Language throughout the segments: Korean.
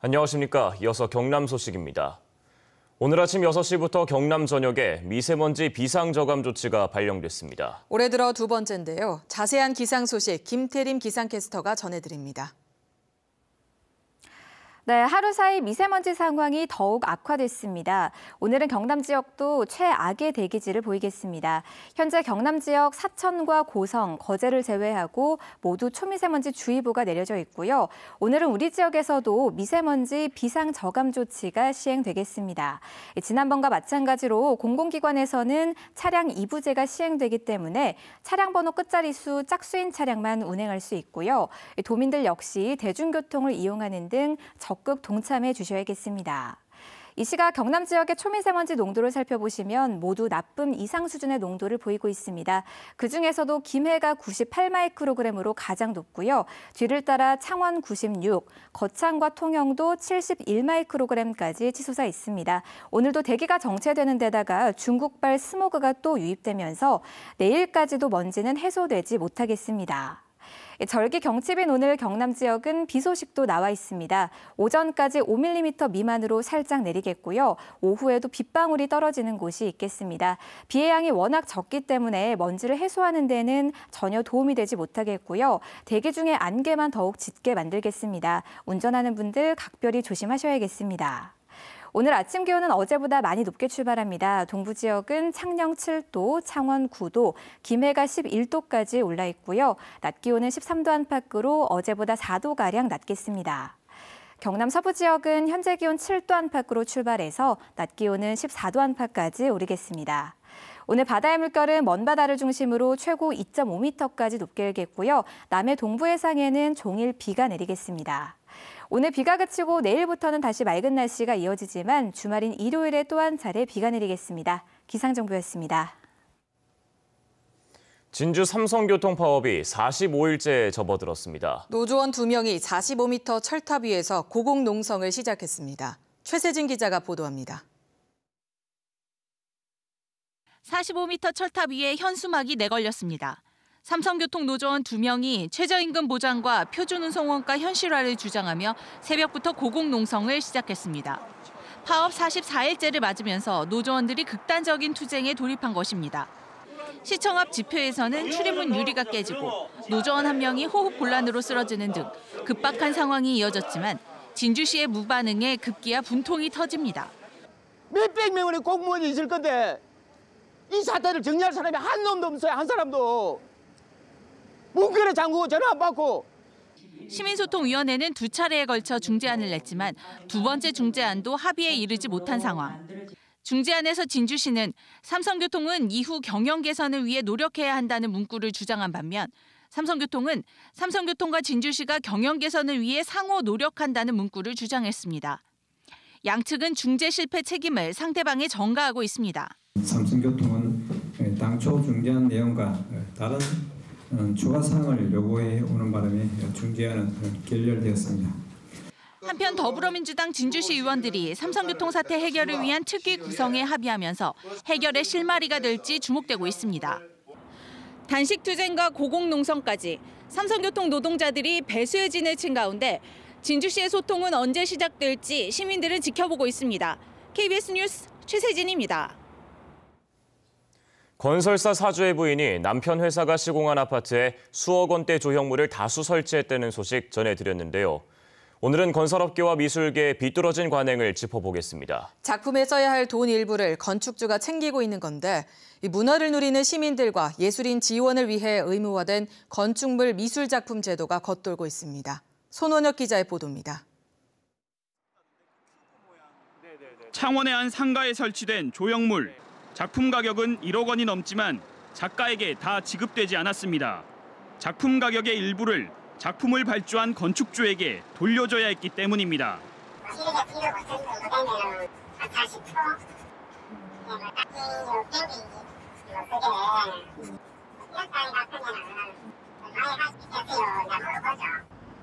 안녕하십니까. 이어서 경남 소식입니다. 오늘 아침 6시부터 경남 전역에 미세먼지 비상저감 조치가 발령됐습니다. 올해 들어 두 번째인데요. 자세한 기상 소식 김태림 기상캐스터가 전해드립니다. 네, 하루 사이 미세먼지 상황이 더욱 악화됐습니다. 오늘은 경남 지역도 최악의 대기질을 보이겠습니다. 현재 경남 지역 사천과 고성, 거제를 제외하고 모두 초미세먼지 주의보가 내려져 있고요. 오늘은 우리 지역에서도 미세먼지 비상저감 조치가 시행되겠습니다. 지난번과 마찬가지로 공공기관에서는 차량 이부제가 시행되기 때문에 차량 번호 끝자리수 짝수인 차량만 운행할 수 있고요. 도민들 역시 대중교통을 이용하는 등 적극 동참해 주셔야겠습니다. 이 시각 경남 지역의 초미세먼지 농도를 살펴보시면 모두 나쁨 이상 수준의 농도를 보이고 있습니다. 그중에서도 김해가 98마이크로그램으로 가장 높고요. 뒤를 따라 창원 96, 거창과 통영도 71마이크로그램까지 치솟아 있습니다. 오늘도 대기가 정체되는 데다가 중국발 스모그가 또 유입되면서 내일까지도 먼지는 해소되지 못하겠습니다. 절기 경칩인 오늘 경남 지역은 비 소식도 나와 있습니다. 오전까지 5mm 미만으로 살짝 내리겠고요. 오후에도 빗방울이 떨어지는 곳이 있겠습니다. 비의 양이 워낙 적기 때문에 먼지를 해소하는 데는 전혀 도움이 되지 못하겠고요. 대기 중에 안개만 더욱 짙게 만들겠습니다. 운전하는 분들 각별히 조심하셔야겠습니다. 오늘 아침 기온은 어제보다 많이 높게 출발합니다. 동부 지역은 창녕 7도, 창원 9도, 김해가 11도까지 올라 있고요. 낮 기온은 13도 안팎으로 어제보다 4도가량 낮겠습니다. 경남 서부 지역은 현재 기온 7도 안팎으로 출발해서 낮 기온은 14도 안팎까지 오르겠습니다. 오늘 바다의 물결은 먼 바다를 중심으로 최고 2.5m까지 높게 일겠고요. 남해 동부 해상에는 종일 비가 내리겠습니다. 오늘 비가 그치고 내일부터는 다시 맑은 날씨가 이어지지만 주말인 일요일에 또 한 차례 비가 내리겠습니다. 기상정보였습니다. 진주 삼성교통 파업이 45일째 접어들었습니다. 노조원 2명이 45m 철탑 위에서 고공농성을 시작했습니다. 최세진 기자가 보도합니다. 45m 철탑 위에 현수막이 내걸렸습니다. 삼성교통 노조원 2명이 최저임금 보장과 표준운송원가 현실화를 주장하며 새벽부터 고공농성을 시작했습니다. 파업 44일째를 맞으면서 노조원들이 극단적인 투쟁에 돌입한 것입니다. 시청 앞 지표에서는 출입문 유리가 깨지고 노조원 1명이 호흡곤란으로 쓰러지는 등 급박한 상황이 이어졌지만 진주시의 무반응에 급기야 분통이 터집니다. 몇백 명의 공무원이 있을 건데 이 사태를 정리할 사람이 한 놈도 없어요. 한 사람도. 문결에 잠그고 전화 안 받고. 시민소통위원회는 2차례에 걸쳐 중재안을 냈지만 두 번째 중재안도 합의에 이르지 못한 상황. 중재안에서 진주시는 삼성교통은 이후 경영 개선을 위해 노력해야 한다는 문구를 주장한 반면 삼성교통은 삼성교통과 진주시가 경영 개선을 위해 상호 노력한다는 문구를 주장했습니다. 양측은 중재 실패 책임을 상대방에 전가하고 있습니다. 삼성교통은 당초 중재안 내용과 다른 추가 사항을 요구해 오는 바람에 중재안은 결렬되었습니다. 한편 더불어민주당 진주시 의원들이 삼성교통 사태 해결을 위한 특위 구성에 합의하면서 해결의 실마리가 될지 주목되고 있습니다. 단식 투쟁과 고공농성까지 삼성교통 노동자들이 배수의 진을 친 가운데 진주시의 소통은 언제 시작될지 시민들은 지켜보고 있습니다. KBS 뉴스 최세진입니다. 건설사 사주의 부인이 남편 회사가 시공한 아파트에 수억 원대 조형물을 다수 설치했다는 소식 전해드렸는데요. 오늘은 건설업계와 미술계의 비뚤어진 관행을 짚어보겠습니다. 작품에 써야 할 돈 일부를 건축주가 챙기고 있는 건데 이 문화를 누리는 시민들과 예술인 지원을 위해 의무화된 건축물 미술작품 제도가 겉돌고 있습니다. 손원혁 기자의 보도입니다. 창원의 한 상가에 설치된 조형물. 작품 가격은 1억 원이 넘지만 작가에게 다 지급되지 않았습니다. 작품 가격의 일부를 작품을 발주한 건축주에게 돌려줘야 했기 때문입니다.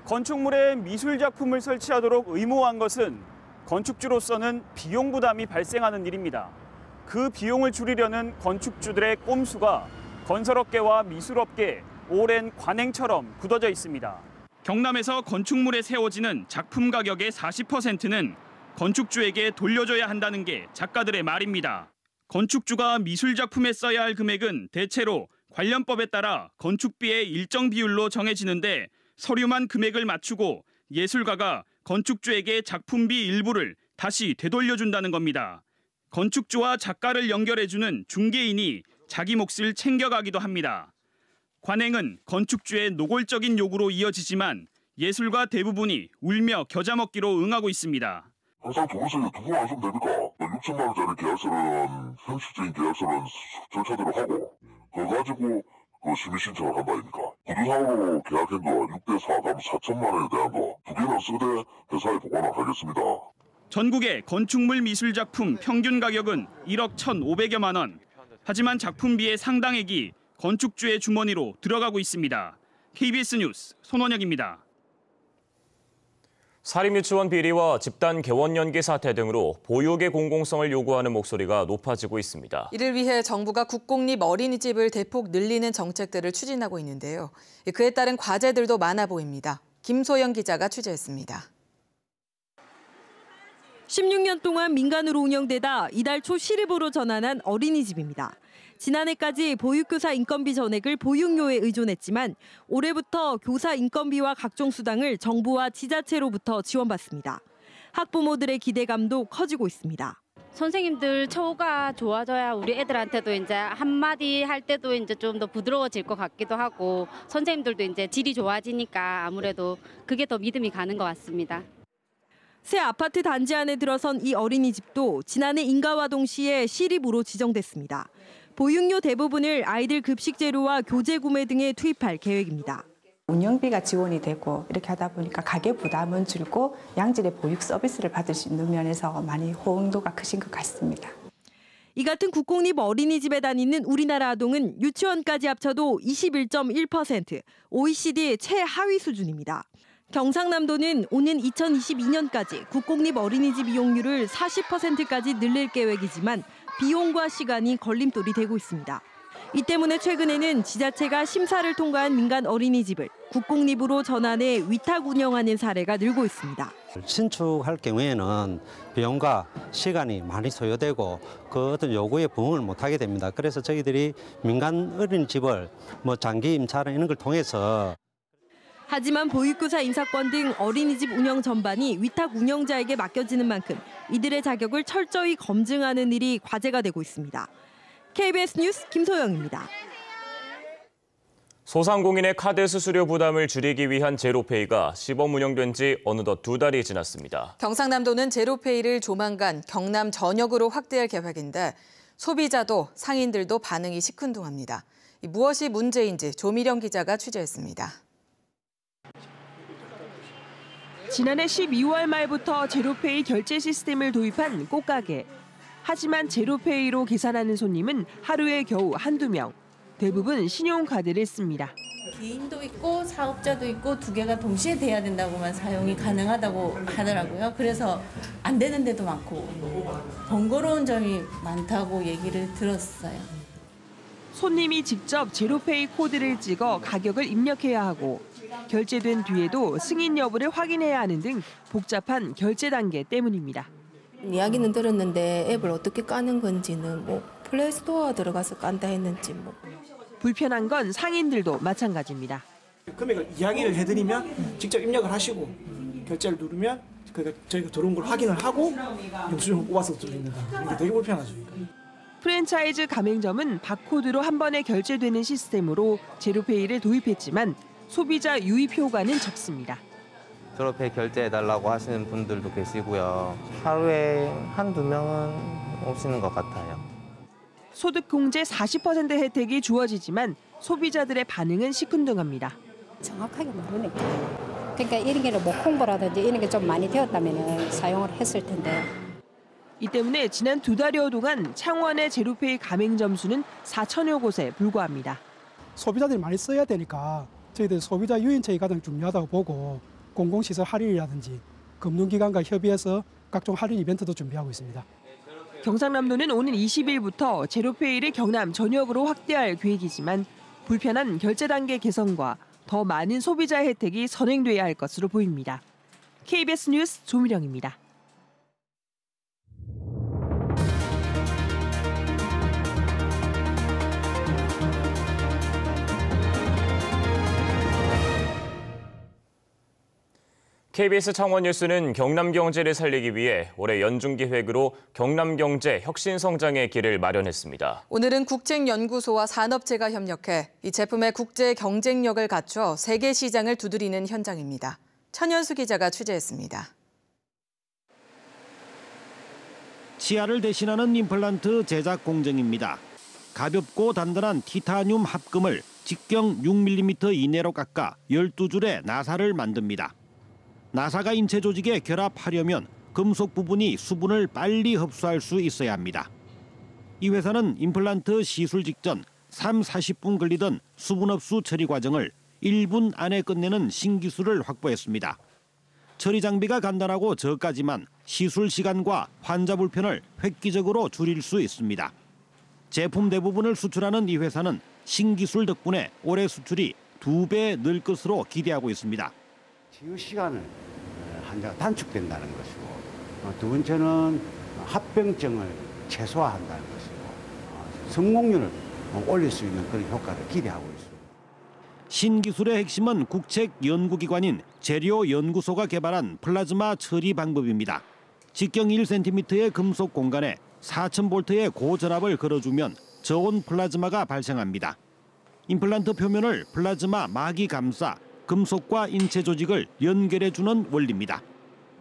건축물에 미술 작품을 설치하도록 의무화한 것은 건축주로서는 비용 부담이 발생하는 일입니다. 그 비용을 줄이려는 건축주들의 꼼수가 건설업계와 미술업계에 오랜 관행처럼 굳어져 있습니다. 경남에서 건축물에 세워지는 작품 가격의 40%는 건축주에게 돌려줘야 한다는 게 작가들의 말입니다. 건축주가 미술 작품에 써야 할 금액은 대체로 관련법에 따라 건축비의 일정 비율로 정해지는데 서류만 금액을 맞추고 예술가가 건축주에게 작품비 일부를 다시 되돌려준다는 겁니다. 건축주와 작가를 연결해주는 중개인이 자기 몫을 챙겨가기도 합니다. 관행은 건축주의 노골적인 요구로 이어지지만 예술가 대부분이 울며 겨자 먹기로 응하고 있습니다. 항상 좋으세요. 두고 안 하시면 됩니까? 6천만 원짜리 계약서는 현실적인 계약서는 절차대로 하고 그거 가지고 심의 신청을 한다 아닙니까? 구두상으로 계약한 거 6대4 그럼 4천만 원에 대한 거 2개는 쓰되 회사에 보고를 하겠습니다. 전국의 건축물 미술 작품 평균 가격은 1억 1,500여만 원. 하지만 작품비의 상당액이 건축주의 주머니로 들어가고 있습니다. KBS 뉴스 손원혁입니다. 사립유치원 비리와 집단 개원 연기 사태 등으로 보육의 공공성을 요구하는 목소리가 높아지고 있습니다. 이를 위해 정부가 국공립 어린이집을 대폭 늘리는 정책들을 추진하고 있는데요. 그에 따른 과제들도 많아 보입니다. 김소영 기자가 취재했습니다. 16년 동안 민간으로 운영되다 이달 초 시립으로 전환한 어린이집입니다. 지난해까지 보육교사 인건비 전액을 보육료에 의존했지만 올해부터 교사 인건비와 각종 수당을 정부와 지자체로부터 지원받습니다. 학부모들의 기대감도 커지고 있습니다. 선생님들 처우가 좋아져야 우리 애들한테도 이제 한마디 할 때도 이제 좀 더 부드러워질 것 같기도 하고 선생님들도 이제 질이 좋아지니까 아무래도 그게 더 믿음이 가는 것 같습니다. 새 아파트 단지 안에 들어선 이 어린이집도 지난해 인가와 동시에 시립으로 지정됐습니다. 보육료 대부분을 아이들 급식 재료와 교재 구매 등에 투입할 계획입니다. 운영비가 지원이 되고 이렇게 하다 보니까 가계 부담은 줄고 양질의 보육 서비스를 받을 수 있는 면에서 많이 호응도가 크신 것 같습니다. 이 같은 국공립 어린이집에 다니는 우리나라 아동은 유치원까지 합쳐도 21.1%, OECD 최하위 수준입니다. 경상남도는 오는 2022년까지 국공립 어린이집 이용률을 40%까지 늘릴 계획이지만 비용과 시간이 걸림돌이 되고 있습니다. 이 때문에 최근에는 지자체가 심사를 통과한 민간 어린이집을 국공립으로 전환해 위탁 운영하는 사례가 늘고 있습니다. 신축할 경우에는 비용과 시간이 많이 소요되고 그 어떤 요구에 부응을 못하게 됩니다. 그래서 저희들이 민간 어린이집을 장기 임차나 이런 걸 통해서 하지만 보육교사 인사권 등 어린이집 운영 전반이 위탁 운영자에게 맡겨지는 만큼 이들의 자격을 철저히 검증하는 일이 과제가 되고 있습니다. KBS 뉴스 김소영입니다. 소상공인의 카드 수수료 부담을 줄이기 위한 제로페이가 시범 운영된 지 어느덧 2달이 지났습니다. 경상남도는 제로페이를 조만간 경남 전역으로 확대할 계획인데 소비자도 상인들도 반응이 시큰둥합니다. 무엇이 문제인지 조미령 기자가 취재했습니다. 지난해 12월 말부터 제로페이 결제 시스템을 도입한 꽃가게. 하지만 제로페이로 계산하는 손님은 하루에 겨우 한두 명. 대부분 신용카드를 씁니다. 개인도 있고 사업자도 있고 두 개가 동시에 돼야 된다고만 사용이 가능하다고 하더라고요. 그래서 안 되는 데도 많고 번거로운 점이 많다고 얘기를 들었어요. 손님이 직접 제로페이 코드를 찍어 가격을 입력해야 하고 결제된 뒤에도 승인 여부를 확인해야 하는 등 복잡한 결제 단계 때문입니다. 이야기는 들었는데 앱을 어떻게 까는 건지는 플레이스토어 들어가서 깐다 했는지 불편한 건 상인들도 마찬가지입니다. 금액을 이야기를 해드리면 직접 입력을 하시고 결제를 누르면 저희가 들어온 걸 확인을 하고 영수증을 뽑아서 드립니다. 이게 되게 불편하죠. 프랜차이즈 가맹점은 바코드로 한 번에 결제되는 시스템으로 제로페이를 도입했지만 소비자 유입 효과는 적습니다. 제로페이 결제해달라고 하시는 분들도 계시고요. 하루에 한두 명은 오시는 것 같아요. 소득공제 40% 혜택이 주어지지만 소비자들의 반응은 시큰둥합니다. 정확하게 모르니까. 그러니까 이런 게 홍보라든지 이런 게 좀 많이 되었다면 사용을 했을 텐데. 이 때문에 지난 2달여 동안 창원의 제로페이 가맹점 수는 4천여 곳에 불과합니다. 소비자들이 많이 써야 되니까 저희들 소비자 유인책이 가장 중요하다고 보고 공공시설 할인이라든지 금융기관과 협의해서 각종 할인 이벤트도 준비하고 있습니다. 경상남도는 오는 20일부터 제로페이를 경남 전역으로 확대할 계획이지만 불편한 결제 단계 개선과 더 많은 소비자 혜택이 선행돼야 할 것으로 보입니다. KBS 뉴스 조미령입니다. KBS 창원 뉴스는 경남 경제를 살리기 위해 올해 연중기획으로 경남 경제 혁신성장의 길을 마련했습니다. 오늘은 국책연구소와 산업체가 협력해 이 제품의 국제 경쟁력을 갖춰 세계 시장을 두드리는 현장입니다. 천연수 기자가 취재했습니다. 치아를 대신하는 임플란트 제작 공정입니다. 가볍고 단단한 티타늄 합금을 직경 6mm 이내로 깎아 12줄의 나사를 만듭니다. 나사가 인체 조직에 결합하려면 금속 부분이 수분을 빨리 흡수할 수 있어야 합니다. 이 회사는 임플란트 시술 직전 30-40분 걸리던 수분 흡수 처리 과정을 1분 안에 끝내는 신기술을 확보했습니다. 처리 장비가 간단하고 저가지만 시술 시간과 환자 불편을 획기적으로 줄일 수 있습니다. 제품 대부분을 수출하는 이 회사는 신기술 덕분에 올해 수출이 2배 늘 것으로 기대하고 있습니다. 치유 시간을 환자가 단축된다는 것이고, 두 번째는 합병증을 최소화한다는 것이고, 성공률을 올릴 수 있는 그런 효과를 기대하고 있습니다. 신기술의 핵심은 국책연구기관인 재료연구소가 개발한 플라즈마 처리 방법입니다. 직경 1cm의 금속 공간에 4000V의 고전압을 걸어주면 저온 플라즈마가 발생합니다. 임플란트 표면을 플라즈마 막이 감싸 금속과 인체 조직을 연결해주는 원리입니다.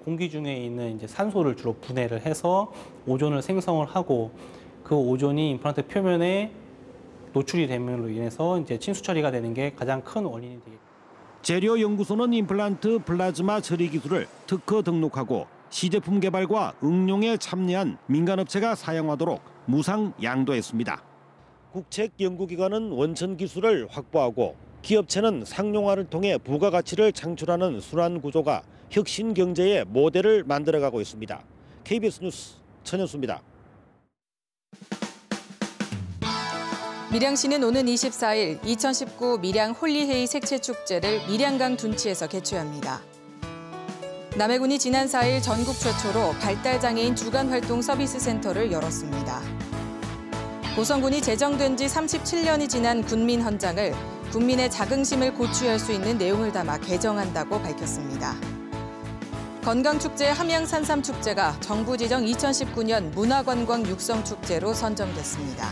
공기 중에 있는 이제 산소를 주로 분해를 해서 오존을 생성을 하고 그 오존이 임플란트 표면에 노출이 됨으로 인해서 이제 침수 처리가 되는 게 가장 큰 원인이 되겠습니다. 재료연구소는 임플란트 플라즈마 처리 기술을 특허 등록하고 시제품 개발과 응용에 참여한 민간업체가 사용하도록 무상 양도했습니다. 국책연구기관은 원천 기술을 확보하고 기업체는 상용화를 통해 부가가치를 창출하는 순환 구조가 혁신 경제의 모델을 만들어가고 있습니다. KBS 뉴스 천연수입니다. 밀양시는 오는 24일 2019 밀양 홀리헤이 색채축제를 밀양강 둔치에서 개최합니다. 남해군이 지난 4일 전국 최초로 발달장애인 주간활동 서비스 센터를 열었습니다. 고성군이 제정된 지 37년이 지난 군민 헌장을 국민의 자긍심을 고취할 수 있는 내용을 담아 개정한다고 밝혔습니다. 건강축제 함양산삼축제가 정부 지정 2019년 문화관광 육성축제로 선정됐습니다.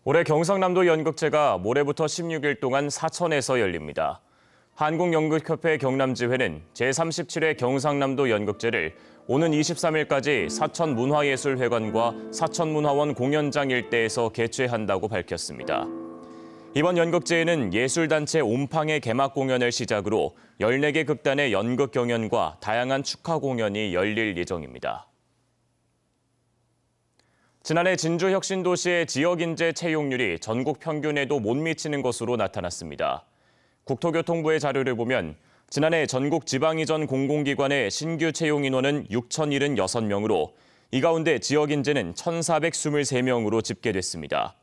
올해 경상남도 연극제가 모레부터 16일 동안 사천에서 열립니다. 한국연극협회 경남지회는 제37회 경상남도 연극제를 오는 23일까지 사천문화예술회관과 사천문화원 공연장 일대에서 개최한다고 밝혔습니다. 이번 연극제에는 예술단체 옴팡의 개막 공연을 시작으로 14개 극단의 연극 경연과 다양한 축하 공연이 열릴 예정입니다. 지난해 진주혁신도시의 지역인재 채용률이 전국 평균에도 못 미치는 것으로 나타났습니다. 국토교통부의 자료를 보면 지난해 전국 지방이전 공공기관의 신규 채용 인원은 6,076명으로 이 가운데 지역인재는 1,423명으로 집계됐습니다.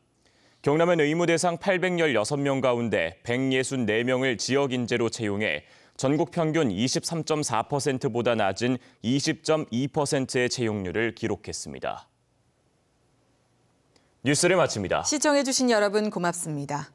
경남은 의무 대상 816명 가운데 164명을 지역인재로 채용해 전국 평균 23.4%보다 낮은 20.2%의 채용률을 기록했습니다. 뉴스를 마칩니다. 시청해주신 여러분 고맙습니다.